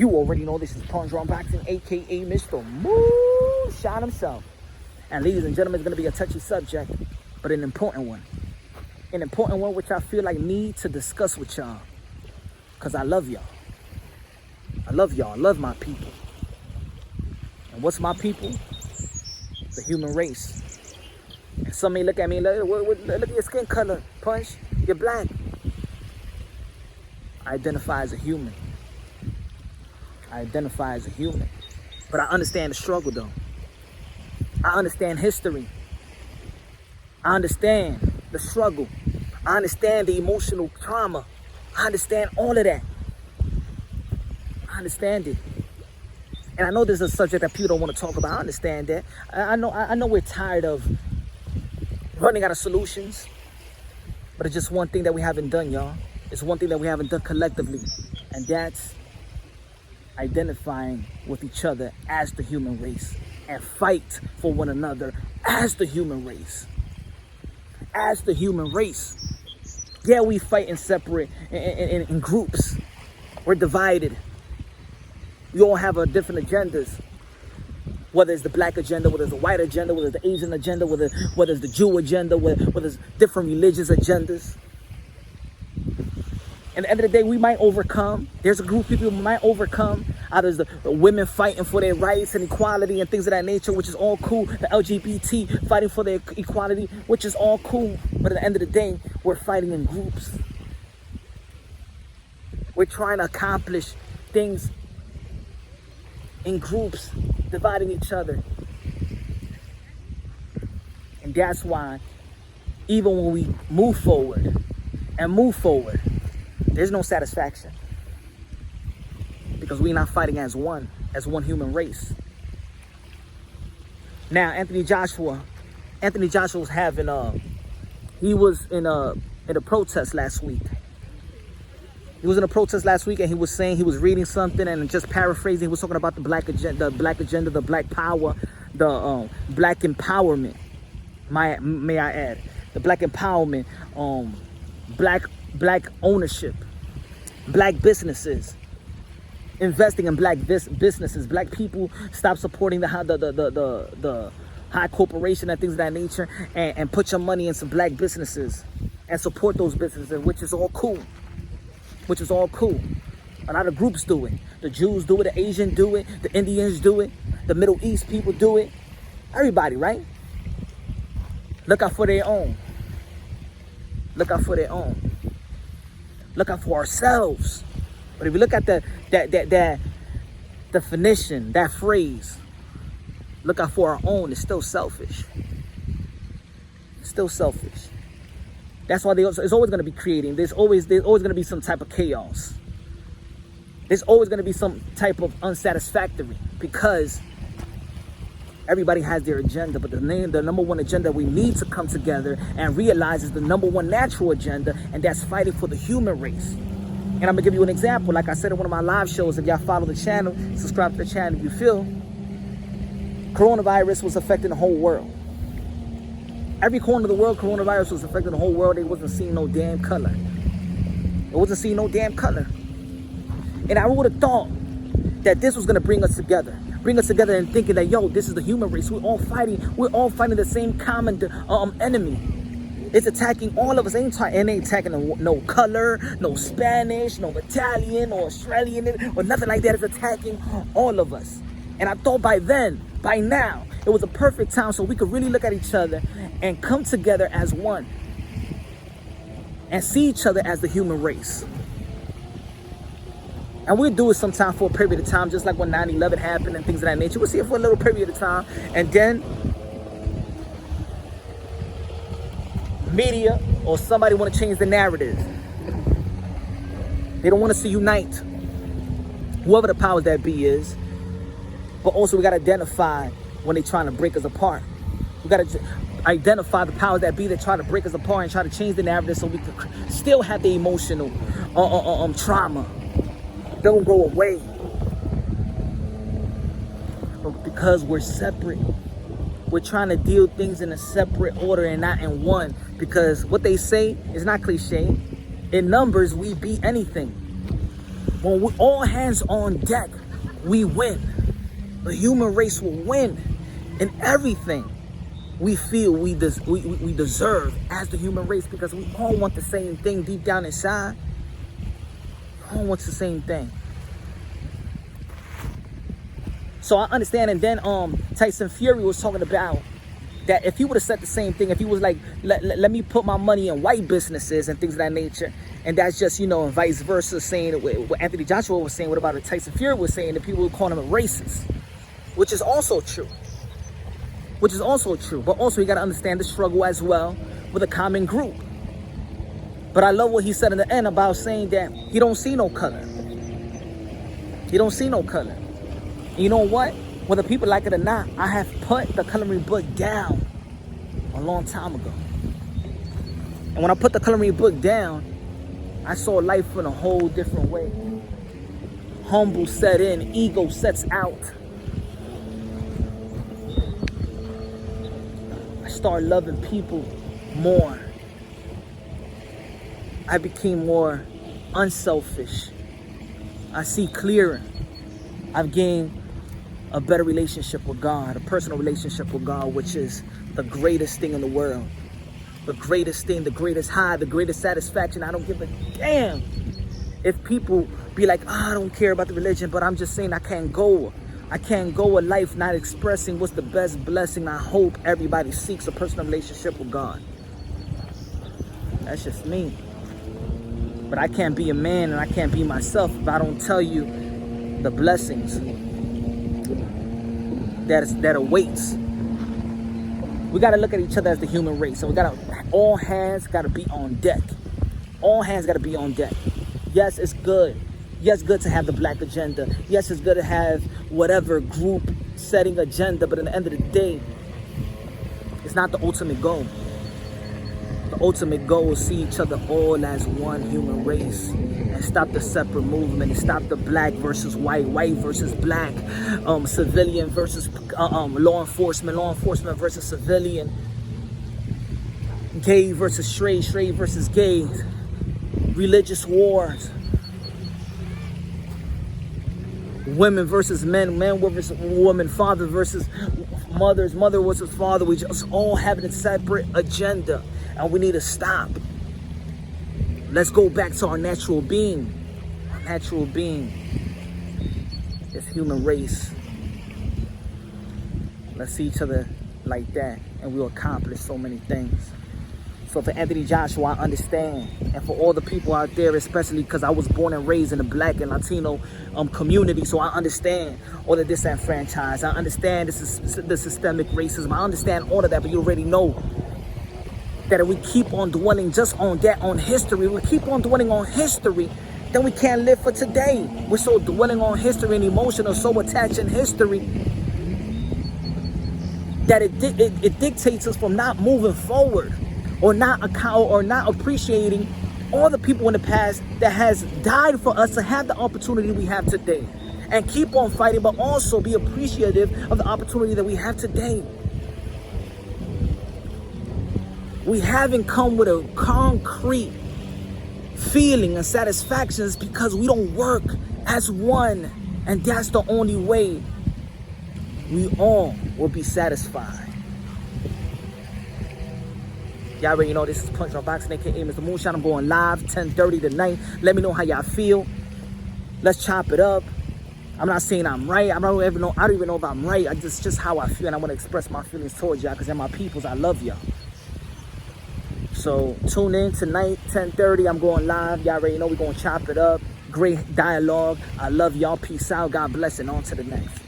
You already know this is Punshdrunk Boxing, aka Mr. Moonshot himself. And ladies and gentlemen, it's going to be a touchy subject, but an important one. An important one which I feel like need to discuss with y'all. Because I love y'all. I love y'all. I love my people. And what's my people? The human race. And some may look at me like, look at your skin color, Punch. You're black. I identify as a human. I identify as a human. But I understand the struggle though. I understand history. I understand the struggle. I understand the emotional trauma. I understand all of that. I understand it. And I know this is a subject that people don't want to talk about. I understand that. I know we're tired of running out of solutions. But it's just one thing that we haven't done, y'all. It's one thing that we haven't done collectively. And that's identifying with each other as the human race and fight for one another as the human race. As the human race. Yeah, we fight in separate, in groups. We're divided. We all have our different agendas. Whether it's the black agenda, whether it's the white agenda, whether it's the Asian agenda, whether it's the Jew agenda, whether it's different religious agendas. At the end of the day, we might overcome. There's a group of people who might overcome. There's the women fighting for their rights and equality and things of that nature, which is all cool. The LGBT fighting for their equality, which is all cool. But at the end of the day, we're fighting in groups. We're trying to accomplish things in groups, dividing each other. And that's why, even when we move forward, there's no satisfaction. Because we're not fighting as one human race. Now, Anthony Joshua was having he was in a protest last week. He was in a protest last week and he was saying, he was reading something and just paraphrasing, he was talking about the black agenda, the black power, the black empowerment. May I add, the black empowerment, black ownership, black businesses, investing in black businesses, black people stop supporting the high corporation and things of that nature, and put your money in some black businesses and support those businesses, which is all cool. A lot of groups do it. The Jews do it, the Asians do it, the Indians do it, the Middle East people do it. Everybody, right? Look out for their own. Look out for their own. Look out for ourselves. But if you look at that definition, that phrase, look out for our own, it's still selfish. It's still selfish. That's why it's always going to be creating. There's always going to be some type of chaos. There's always going to be some type of unsatisfactory, because everybody has their agenda. But the number one agenda we need to come together and realize is the number one natural agenda, and that's fighting for the human race. And I'm going to give you an example. Like I said in one of my live shows, if y'all follow the channel, subscribe to the channel, you feel, coronavirus was affecting the whole world. Every corner of the world, coronavirus was affecting the whole world. They wasn't seeing no damn color. It wasn't seeing no damn color. And I would have thought that this was going to bring us together and thinking that, yo, this is the human race. We're all fighting the same common enemy. It's attacking all of us. It ain't attacking no color, no Spanish, no Italian or Australian or nothing like that. It's attacking all of us. And I thought by now, it was a perfect time so we could really look at each other and come together as one and see each other as the human race. And we'll do it sometime for a period of time, just like when 9/11 happened and things of that nature. We'll see it for a little period of time. And then media or somebody want to change the narrative. They don't want us to unite, whoever the powers that be is. But also we got to identify when they're trying to break us apart. We got to identify the powers that be that try to break us apart and try to change the narrative so we can still have the emotional trauma. Don't go away. But because we're separate, we're trying to deal things in a separate order and not in one. Because what they say is not cliche. In numbers, we beat anything. When we all hands on deck, we win. The human race will win in everything we feel we deserve as the human race, because we all want the same thing deep down inside. We all want the same thing. So I understand. And then Tyson Fury was talking about that if he would have said the same thing, if he was like, let me put my money in white businesses and things of that nature, and that's just, and vice versa, saying what Anthony Joshua was saying, what about what Tyson Fury was saying, that people would call him a racist, which is also true. But also you got to understand the struggle as well with a common group. But I love what he said in the end about saying that he don't see no color. He don't see no color. And you know what? Whether people like it or not, I have put the coloring book down a long time ago. And when I put the coloring book down, I saw life in a whole different way. Humble set in, ego sets out. I started loving people more. I became more unselfish. I see clearer. I've gained a better relationship with God, a personal relationship with God, which is the greatest thing in the world. The greatest thing, the greatest high, the greatest satisfaction. I don't give a damn if people be like, I don't care about the religion, but I'm just saying I can't go a life not expressing what's the best blessing. I hope everybody seeks a personal relationship with God. That's just me. But I can't be a man and I can't be myself if I don't tell you the blessings that awaits. We got to look at each other as the human race. So all hands got to be on deck. All hands got to be on deck. Yes, it's good. Yes, good to have the black agenda. Yes, it's good to have whatever group setting agenda. But at the end of the day, it's not the ultimate goal. The ultimate goal is see each other all as one human race and stop the separate movement and stop the black versus white, white versus black, civilian versus law enforcement versus civilian, gay versus straight versus gay, religious wars, women versus men, men versus women, father versus mothers, mother versus father. We just all having a separate agenda. And we need to stop. Let's go back to our natural being. Our natural being is human race. Let's see each other like that, and we'll accomplish so many things. So for Anthony Joshua, I understand. And for all the people out there, especially because I was born and raised in the black and Latino community, so I understand all the disenfranchised. I understand this is the systemic racism. I understand all of that, but you already know that if we keep on dwelling just on that, on history, we keep on dwelling on history, then we can't live for today. We're so dwelling on history and emotional, so attached in history that it dictates us from not moving forward or not appreciating all the people in the past that has died for us to have the opportunity we have today, and keep on fighting, but also be appreciative of the opportunity that we have today. We haven't come with a concrete feeling and satisfactions because we don't work as one. And that's the only way we all will be satisfied. Y'all already know this is Punchdrunk Boxing, aka Mr. Moonshine. I'm going live 10:30 tonight. Let me know how y'all feel. Let's chop it up. I'm not saying I'm right. I don't even know if I'm right. It's just how I feel, and I want to express my feelings towards y'all because they're my peoples. I love y'all. So tune in tonight, 10:30. I'm going live. Y'all already know we're going to chop it up. Great dialogue. I love y'all. Peace out. God bless, and on to the next.